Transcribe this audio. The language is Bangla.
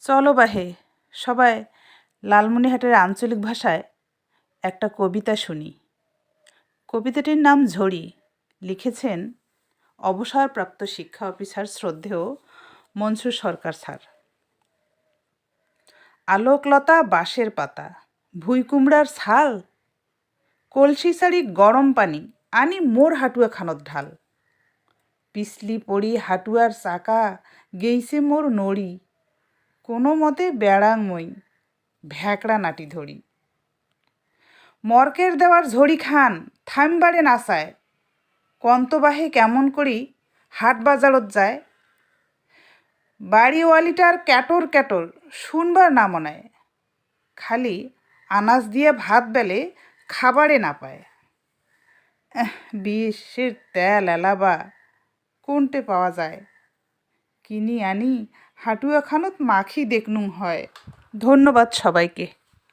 চলো বাহে সবাই লালমনিরহাটের আঞ্চলিক ভাষায় একটা কবিতা শুনি। কবিতাটির নাম ঝড়ি। লিখেছেন অবসরপ্রাপ্ত শিক্ষা অফিসার শ্রদ্ধেয় মনসুর সরকার স্যার। আলোকলতা বাঁশের পাতা, ভুই কুমড়ার ছাল, কলসি শাড়ি গরম পানি, আনি মোর হাটুয়া খানত ঢাল। পিছলি পড়ি হাটুয়ার চাকা, গেইছে মোর নড়ি, কোনো মতে বেড়াং মই ভ্যাকড়া নাটি ধরি। মর্কের দেওয়ার ঝড়ি খান থামবারে নাচায়, কন্তবাহে কেমন করি হাট বাজারত যায়। বাড়িওয়ালিটার ক্যাটর ক্যাটর শুনবার না মনায়, খালি আনাজ দিয়ে ভাত বেলে খাবারে না পায়। বিষের তেল এলাবা কোনটে পাওয়া যায়, কিনি আনি হাটুয়া খানত মাখি দেখনুং হয়। ধন্যবাদ সবাইকে।